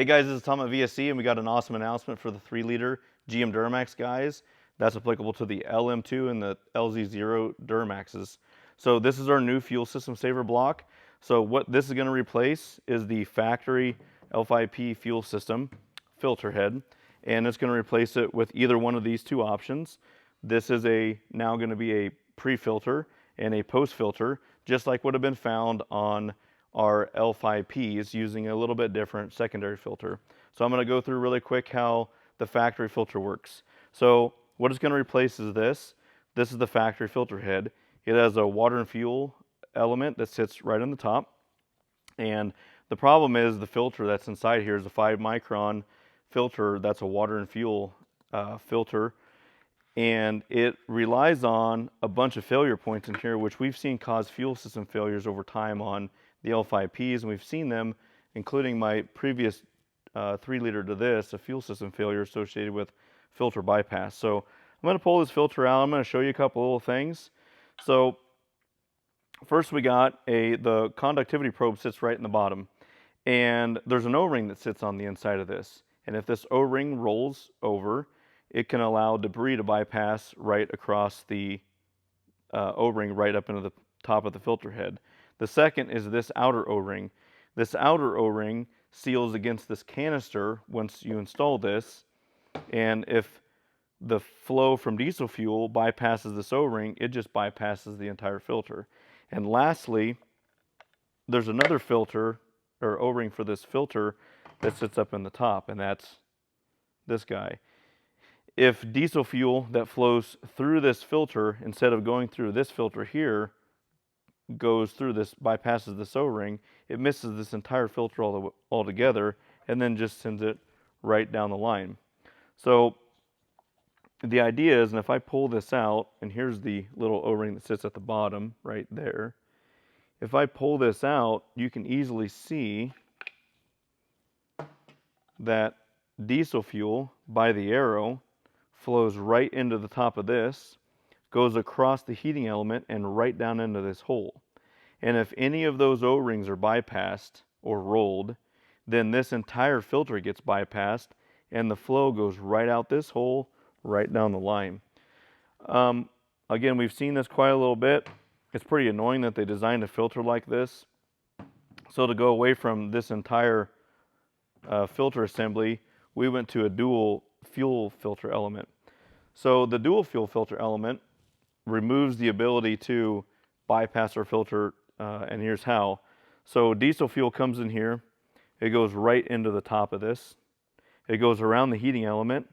Hey guys, this is Tom at VSE, and we got an awesome announcement for the 3-liter GM Duramax guys. That's applicable to the LM2 and the LZ0 Duramaxes. So this is our new fuel system saver block. So what this is going to replace is the factory L5P fuel system filter head, and it's going to replace it with either one of these two options. This is now going to be a pre-filter and a post-filter, just like would have been found on our L5Ps, using a little bit different secondary filter. So I'm going to go through really quick how the factory filter works. So what it's going to replace is this. This is the factory filter head. It has a water and fuel element that sits right on the top. And the problem is the filter that's inside here is a 5-micron filter that's a water and fuel filter. And it relies on a bunch of failure points in here, which we've seen cause fuel system failures over time on the L5Ps, and we've seen them, including my previous 3-liter to this, a fuel system failure associated with filter bypass. So I'm going to pull this filter out. I'm going to show you a couple little things. So first we got the conductivity probe sits right in the bottom, and there's an O-ring that sits on the inside of this. And if this O-ring rolls over, it can allow debris to bypass right across the O-ring right up into the top of the filter head. The second is this outer O-ring. This outer O-ring seals against this canister once you install this, and if the flow from diesel fuel bypasses this O-ring, it just bypasses the entire filter. And lastly, there's another filter or O-ring for this filter that sits up in the top, and that's this guy. If diesel fuel that flows through this filter, instead of going through this filter here, goes through this, bypasses this O-ring, it misses this entire filter altogether, and then just sends it right down the line. So the idea is, and if I pull this out, and here's the little O-ring that sits at the bottom right there, if I pull this out, you can easily see that diesel fuel by the arrow flows right into the top of this, goes across the heating element and right down into this hole. And if any of those O-rings are bypassed or rolled, then this entire filter gets bypassed and the flow goes right out this hole, right down the line. Again, we've seen this quite a little bit. It's pretty annoying that they designed a filter like this. So to go away from this entire filter assembly, we went to a dual fuel filter element. So the dual fuel filter element removes the ability to bypass our filter, and here's how. So diesel fuel comes in here, it goes right into the top of this, it goes around the heating element,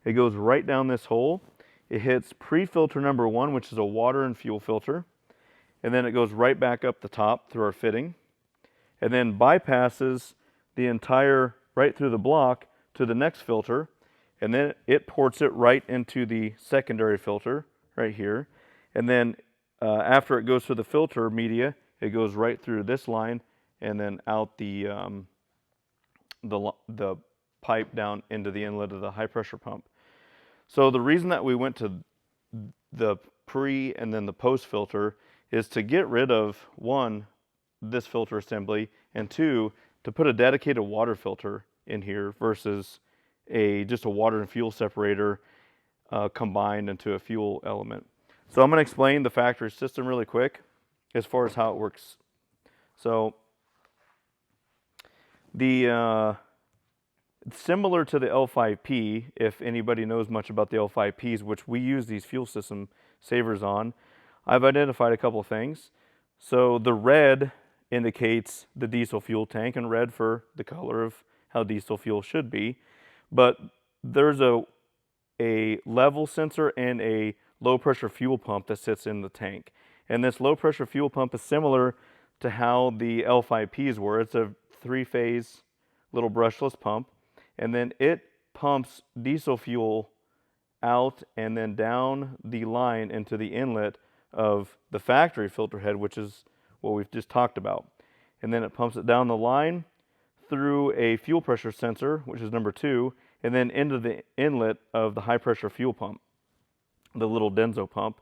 it goes right down this hole, it hits pre-filter number 1, which is a water and fuel filter, and then it goes right back up the top through our fitting, and then bypasses the entire, right through the block to the next filter, and then it ports it right into the secondary filter right here. And then after it goes through the filter media, it goes right through this line and then out the pipe down into the inlet of the high pressure pump. So the reason that we went to the pre and then the post filter is to get rid of, 1, this filter assembly, and 2, to put a dedicated water filter in here versus just a water and fuel separator combined into a fuel element. So I'm going to explain the factory system really quick as far as how it works. So similar to the L5P, if anybody knows much about the L5Ps, which we use these fuel system savers on, I've identified a couple of things. So the red indicates the diesel fuel tank, and red for the color of how diesel fuel should be. But there's a level sensor and a low pressure fuel pump that sits in the tank. And this low pressure fuel pump is similar to how the L5Ps were. It's a 3-phase little brushless pump, and then it pumps diesel fuel out and then down the line into the inlet of the factory filter head, which is what we've just talked about. And then it pumps it down the line through a fuel pressure sensor, which is number 2, and then into the inlet of the high pressure fuel pump, the little Denso pump.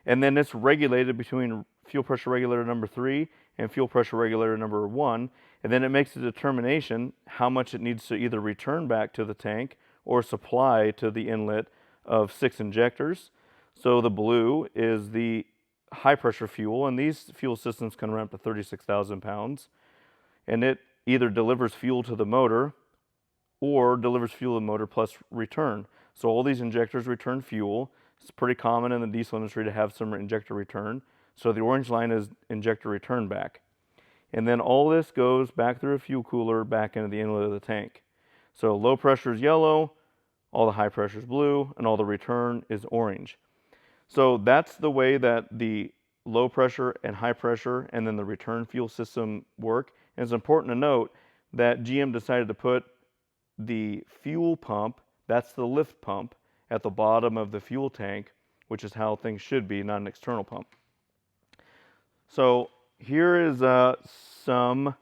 And then it's regulated between fuel pressure regulator number 3 and fuel pressure regulator number 1. And then it makes a determination how much it needs to either return back to the tank or supply to the inlet of 6 injectors. So the blue is the high pressure fuel, and these fuel systems can run up to 36,000 pounds. And it either delivers fuel to the motor or delivers fuel to the motor plus return. So all these injectors return fuel. It's pretty common in the diesel industry to have some injector return. So the orange line is injector return back. And then all this goes back through a fuel cooler back into the inlet of the tank. So low pressure is yellow, all the high pressure is blue, and all the return is orange. So that's the way that the low pressure and high pressure and then the return fuel system work. And it's important to note that GM decided to put the fuel pump, that's the lift pump, at the bottom of the fuel tank, which is how things should be, not an external pump. So here is some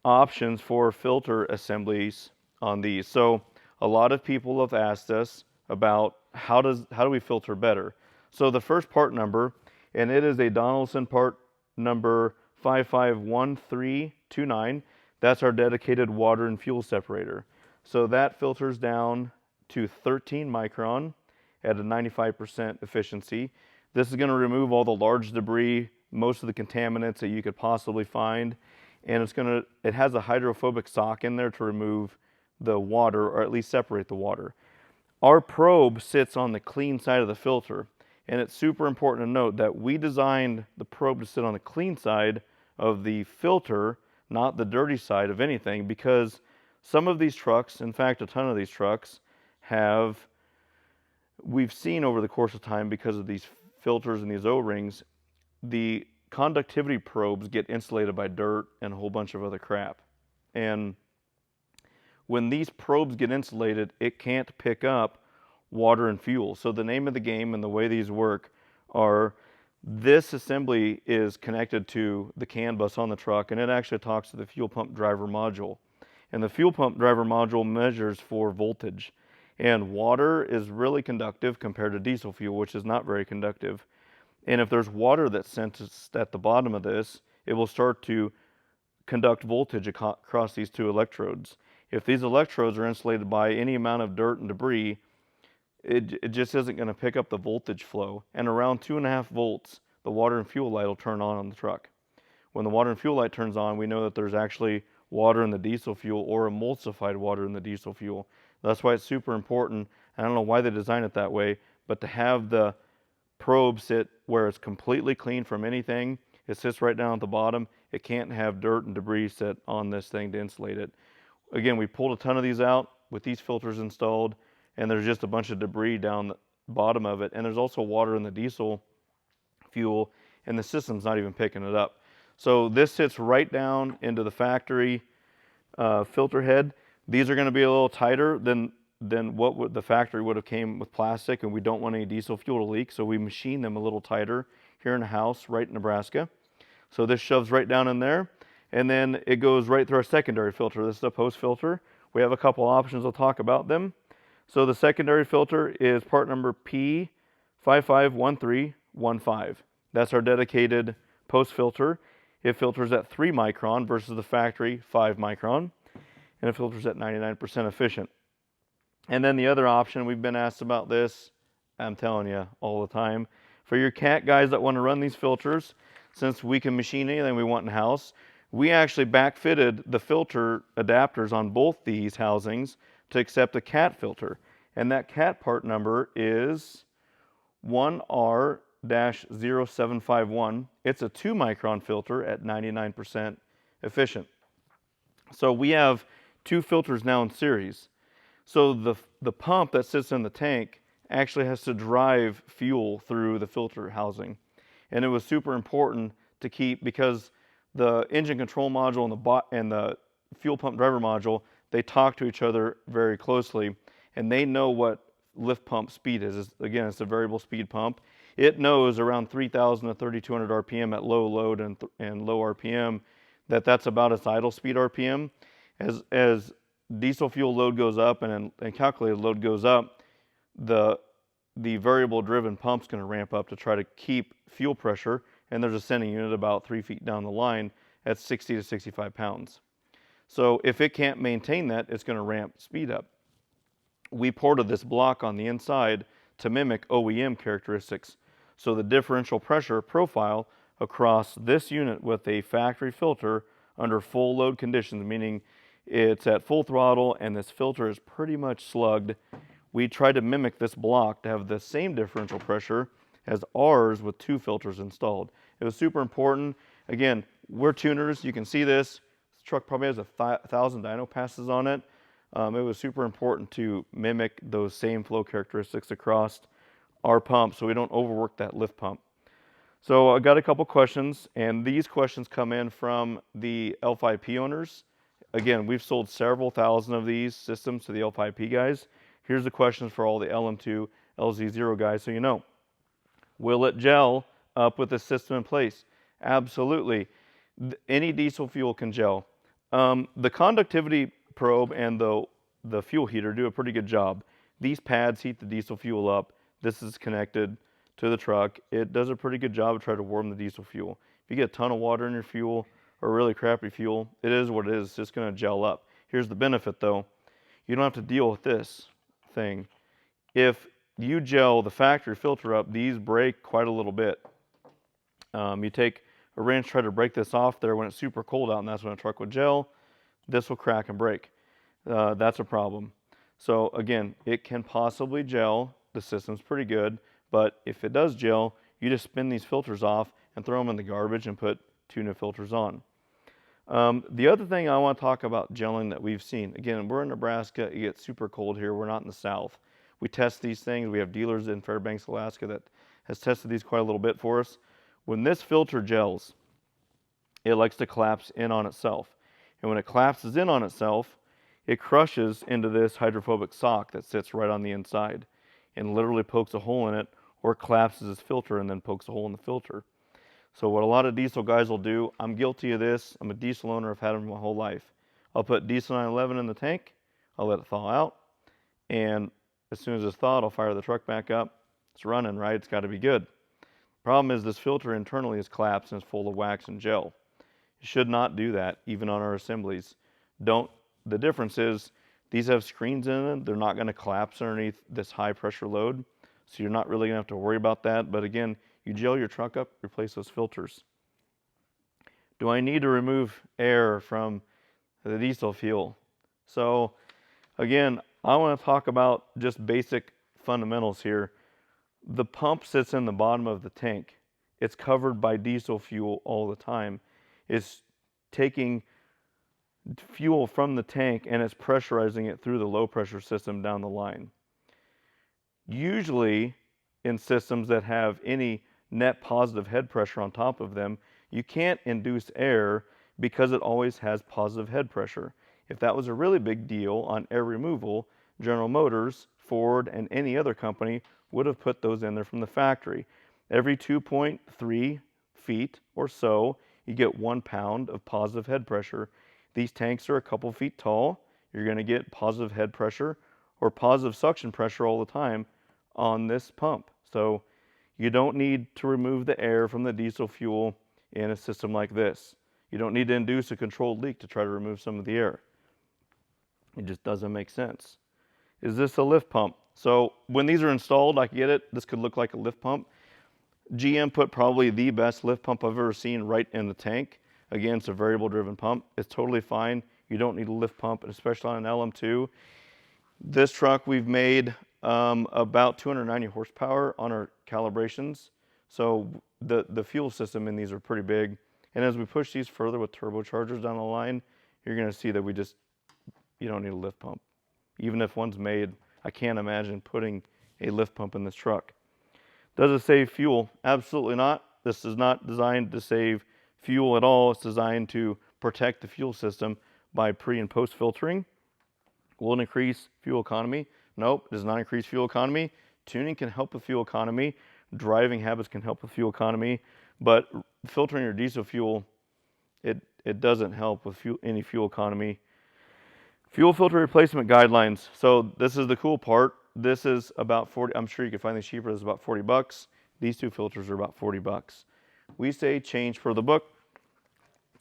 options for filter assemblies on these. So a lot of people have asked us about how do we filter better. So the first part number, and it is a Donaldson part number 551329. That's our dedicated water and fuel separator. So that filters down to 13 micron at a 95% efficiency. This is going to remove all the large debris, most of the contaminants that you could possibly find, and it has a hydrophobic sock in there to remove the water, or at least separate the water. Our probe sits on the clean side of the filter, and it's super important to note that we designed the probe to sit on the clean side of the filter, not the dirty side of anything, because some of these trucks, in fact a ton of these trucks, we've seen over the course of time, because of these filters and these O-rings, the conductivity probes get insulated by dirt and a whole bunch of other crap. And when these probes get insulated, it can't pick up water and fuel. So the name of the game and the way these work are, this assembly is connected to the CAN bus on the truck, and it actually talks to the fuel pump driver module. And the fuel pump driver module measures for voltage. And water is really conductive compared to diesel fuel, which is not very conductive. And if there's water that's sensed at the bottom of this, it will start to conduct voltage across these two electrodes. If these electrodes are insulated by any amount of dirt and debris, it just isn't going to pick up the voltage flow. And around 2.5 volts, the water and fuel light will turn on the truck. When the water and fuel light turns on, we know that there's actually water in the diesel fuel or emulsified water in the diesel fuel. That's why it's super important. I don't know why they designed it that way, but to have the probe sit where it's completely clean from anything, it sits right down at the bottom. It can't have dirt and debris sit on this thing to insulate it. Again, we pulled a ton of these out with these filters installed, and there's just a bunch of debris down the bottom of it. And there's also water in the diesel fuel, and the system's not even picking it up. So this sits right down into the factory filter head. These are going to be a little tighter than what the factory would have came with plastic, and we don't want any diesel fuel to leak, so we machine them a little tighter here in the house, right in Nebraska. So this shoves right down in there, and then it goes right through our secondary filter. This is a post filter. We have a couple options. I'll talk about them. So the secondary filter is part number P551315. That's our dedicated post filter. It filters at 3 micron versus the factory 5 micron, and it filters at 99% efficient. And then the other option, we've been asked about this, I'm telling you all the time, for your cat guys that want to run these filters, since we can machine anything we want in-house, we actually backfitted the filter adapters on both these housings to accept a cat filter. And that cat part number is 1R-0751. It's a 2 micron filter at 99% efficient. So we have 2 filters now in series. So the pump that sits in the tank actually has to drive fuel through the filter housing. And it was super important to keep, because the engine control module and the fuel pump driver module, they talk to each other very closely, and they know what lift pump speed is. Again, it's a variable speed pump. It knows around 3,000 to 3,200 RPM at low load and low RPM, that's about its idle speed RPM. As diesel fuel load goes up and calculated load goes up, the the variable driven pump's going to ramp up to try to keep fuel pressure, and there's a sending unit about 3 feet down the line at 60 to 65 pounds. So if it can't maintain that, it's going to ramp speed up. We ported this block on the inside to mimic OEM characteristics. So the differential pressure profile across this unit with a factory filter under full load conditions, meaning it's at full throttle and this filter is pretty much slugged. We tried to mimic this block to have the same differential pressure as ours with 2 filters installed. It was super important. Again, we're tuners, you can see this. This truck probably has 1,000 dyno passes on it. It was super important to mimic those same flow characteristics across our pump so we don't overwork that lift pump. So I got a couple questions, and these questions come in from the L5P owners. Again, we've sold several thousand of these systems to the L5P guys. Here's the questions for all the LM2 LZ0 guys so you know. Will it gel up with the system in place? Absolutely. Any diesel fuel can gel. The conductivity probe and the fuel heater do a pretty good job. These pads heat the diesel fuel up. This is connected to the truck. It does a pretty good job of trying to warm the diesel fuel. If you get a ton of water in your fuel or really crappy fuel, it is what it is. It's just going to gel up. Here's the benefit though. You don't have to deal with this thing. If you gel the factory filter up, these break quite a little bit. You take a wrench, try to break this off there when it's super cold out, and that's when a truck would gel. This will crack and break. That's a problem. So again, it can possibly gel. The system's pretty good, but if it does gel, you just spin these filters off and throw them in the garbage and put 2 new filters on. The other thing I want to talk about gelling that we've seen, again, we're in Nebraska, it gets super cold here, we're not in the South. We test these things, we have dealers in Fairbanks, Alaska that has tested these quite a little bit for us. When this filter gels, it likes to collapse in on itself. And when it collapses in on itself, it crushes into this hydrophobic sock that sits right on the inside and literally pokes a hole in it, or collapses this filter and then pokes a hole in the filter. So what a lot of diesel guys will do, I'm guilty of this, I'm a diesel owner, I've had them my whole life. I'll put diesel 911 in the tank, I'll let it thaw out, and as soon as it's thawed, I'll fire the truck back up. It's running, right? It's got to be good. Problem is this filter internally is collapsed and is full of wax and gel. You should not do that, even on our assemblies. The difference is these have screens in them. They're not going to collapse underneath this high pressure load. So you're not really going to have to worry about that. But again, you gel your truck up, replace those filters. Do I need to remove air from the diesel fuel? So again, I want to talk about just basic fundamentals here. The pump sits in the bottom of the tank. It's covered by diesel fuel all the time. It's taking fuel from the tank and it's pressurizing it through the low pressure system down the line. Usually in systems that have any net positive head pressure on top of them, you can't induce air because it always has positive head pressure. If that was a really big deal on air removal, General Motors, Ford, and any other company would have put those in there from the factory. Every 2.3 feet or so, you get 1 pound of positive head pressure. These tanks are a couple feet tall. You're going to get positive head pressure or positive suction pressure all the time on this pump. So you don't need to remove the air from the diesel fuel in a system like this. You don't need to induce a controlled leak to try to remove some of the air. It just doesn't make sense. Is this a lift pump? So when these are installed, I get it. This could look like a lift pump. GM put probably the best lift pump I've ever seen right in the tank. Again, it's a variable driven pump. It's totally fine. You don't need a lift pump, especially on an LM2. This truck we've made about 290 horsepower on our calibrations. So the fuel system in these are pretty big. And as we push these further with turbochargers down the line, you're going to see that you don't need a lift pump. Even if one's made, I can't imagine putting a lift pump in this truck. Does it save fuel? Absolutely not. This is not designed to save fuel at all. It's designed to protect the fuel system by pre and post filtering. Will it increase fuel economy? Nope, it does not increase fuel economy. Tuning can help with fuel economy. Driving habits can help with fuel economy. But filtering your diesel fuel, it doesn't help with any fuel economy. Fuel filter replacement guidelines. So this is the cool part. this is about 40. I'm sure you can find these cheaper. This is about 40 bucks. These two filters are about 40 bucks. We say change per the book.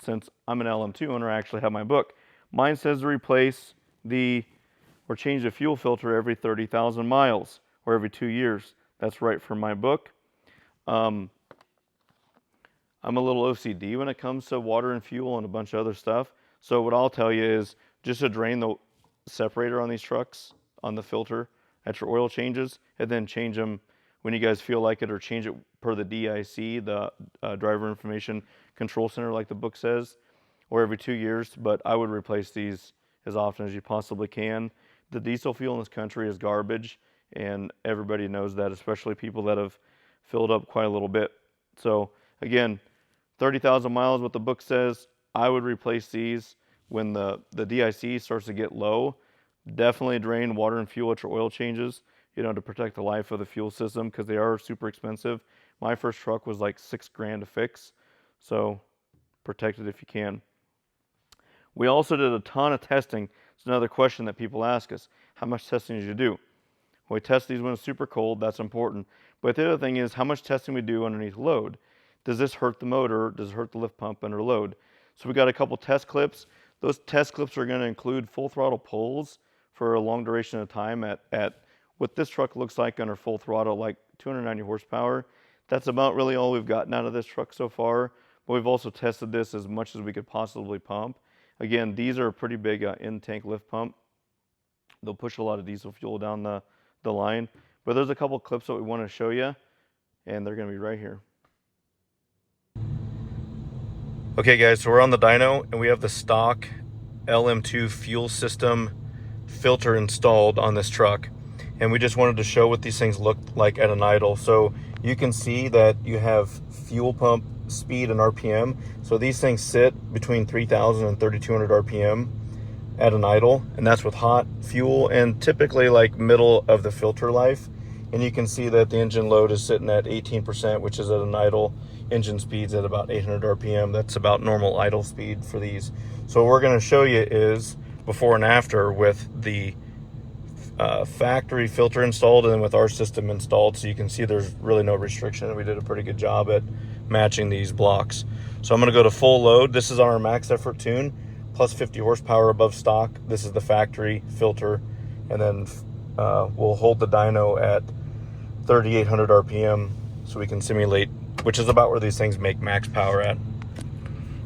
Since I'm an LM2 owner, I actually have my book. Mine says to replace or change the fuel filter every 30,000 miles or every 2 years. That's right for my book. I'm a little OCD when it comes to water and fuel and a bunch of other stuff. So what I'll tell you is just to drain the separator on these trucks, on the filter at your oil changes, and then change them when you guys feel like it, or change it per the DIC, the Driver Information Control Center, like the book says, or every 2 years. But I would replace these as often as you possibly can. The diesel fuel in this country is garbage, and everybody knows that, especially people that have filled up quite a little bit. So again, 30,000 miles, what the book says, I would replace these when the DIC starts to get low. Definitely drain water and fuel at your oil changes, you know, to protect the life of the fuel system, because they are super expensive. My first truck was like $6,000 to fix, so protect it if you can. We also did a ton of testing. It's another question that people ask us. How much testing did you do? Well, we test these when it's super cold. That's important. But the other thing is how much testing we do underneath load. Does this hurt the motor? Does it hurt the lift pump under load? So we got a couple test clips. Those test clips are going to include full throttle pulls for a long duration of time at what this truck looks like under full throttle, like 290 horsepower. That's about really all we've gotten out of this truck so far. But we've also tested this as much as we could possibly pump. Again, these are a pretty big in-tank lift pump. They'll push a lot of diesel fuel down the line. But there's a couple clips that we want to show you, and they're going to be right here. Okay guys, so we're on the dyno, and we have the stock LM2 fuel system filter installed on this truck. And we just wanted to show what these things look like at an idle. So you can see that you have fuel pump speed and RPM. So these things sit between 3,000 and 3,200 RPM at an idle, and that's with hot fuel and typically like middle of the filter life. And you can see that the engine load is sitting at 18%, which is at an idle. Engine speed's at about 800 RPM. That's about normal idle speed for these. So what we're going to show you is before and after with the factory filter installed and then with our system installed, so you can see there's really no restriction. We did a pretty good job at matching these blocks. So I'm going to go to full load. This is on our max effort tune, plus 50 horsepower above stock. This is the factory filter, and then we'll hold the dyno at 3,800 RPM so we can simulate, which is about where these things make max power at.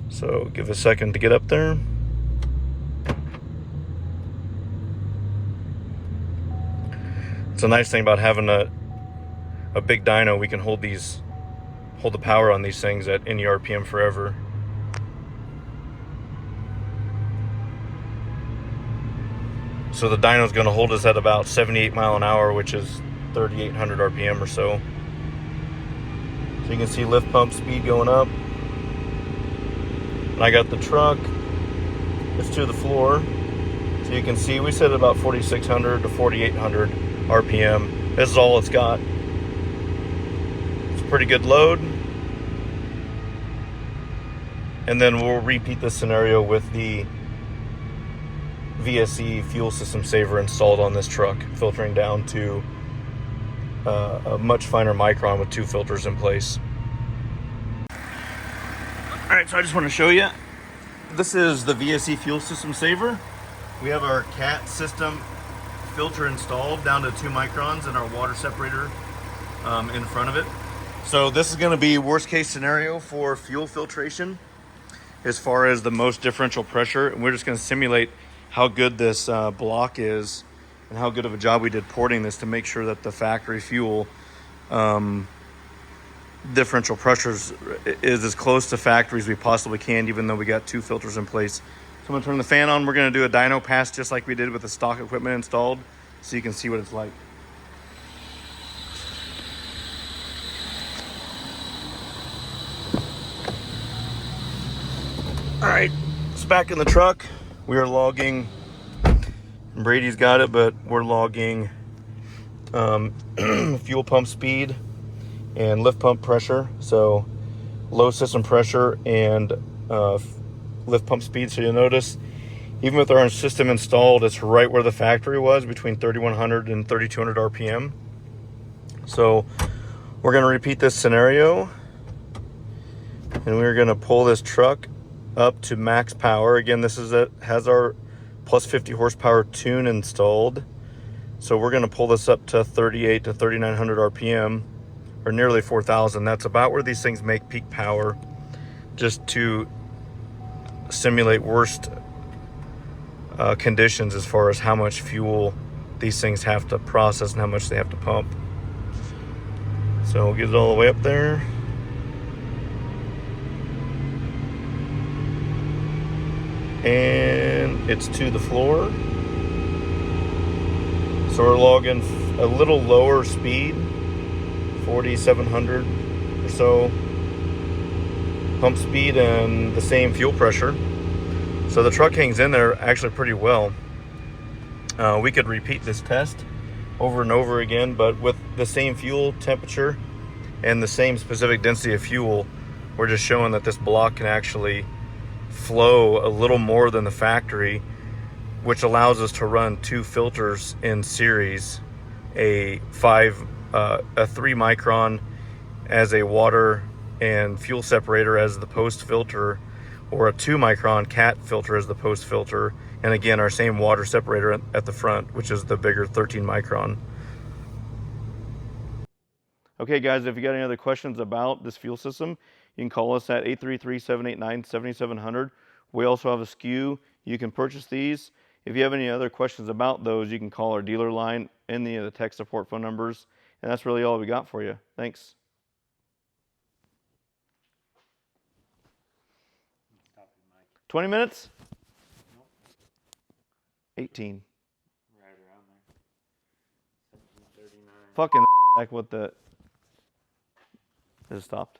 So give a second to get up there. It's a nice thing about having a big dyno. We can hold the power on these things at any RPM forever. So the dyno is going to hold us at about 78 mile an hour, which is 3,800 RPM or so. So you can see lift pump speed going up. And I got the truck, it's to the floor. So you can see we set it about 4,600 to 4,800 RPM. This is all it's got. It's a pretty good load. And then we'll repeat this scenario with the VSE fuel system saver installed on this truck, filtering down to a much finer micron with 2 filters in place. Alright, so I just want to show you. This is the VSE fuel system saver. We have our CAT system filter installed down to 2 microns and our water separator in front of it. So this is going to be worst case scenario for fuel filtration as far as the most differential pressure. And we're just going to simulate how good this block is and how good of a job we did porting this to make sure that the factory fuel differential pressures is as close to factory as we possibly can, even though we got 2 filters in place. So I'm going to turn the fan on. We're going to do a dyno pass just like we did with the stock equipment installed, so you can see what it's like. All right, it's back in the truck. We are logging, Brady's got it, but we're logging fuel pump speed and lift pump pressure. So low system pressure and lift pump speed. So you'll notice Even with our system installed, it's right where the factory was, between 3100 and 3200 RPM. So we're going to repeat this scenario, and we're going to pull this truck up to max power. Again, this is has our plus 50 horsepower tune installed. So we're going to pull this up to 38 to 3900 RPM, or nearly 4000. That's about where these things make peak power, just to simulate worst conditions as far as how much fuel these things have to process and how much they have to pump. So we'll get it all the way up there. And it's to the floor. So we're logging a little lower speed, 4,700 or so pump speed, and the same fuel pressure. So the truck hangs in there actually pretty well. We could repeat this test over and over again, but with the same fuel temperature and the same specific density of fuel, we're just showing that this block can actually flow a little more than the factory, which allows us to run 2 filters in series, a 3 micron as a water and fuel separator as the post filter, or a 2 micron cat filter as the post filter, and again our same water separator at the front, which is the bigger 13 micron. Okay guys, if you got any other questions about this fuel system, you can call us at 833-789-7700. We also have a SKU. You can purchase these. If you have any other questions about those, you can call our dealer line and the tech support phone numbers. And that's really all we got for you. Thanks. 20 minutes? Nope. 18. Right around there. 17:39. Fucking heck, what the... It stopped.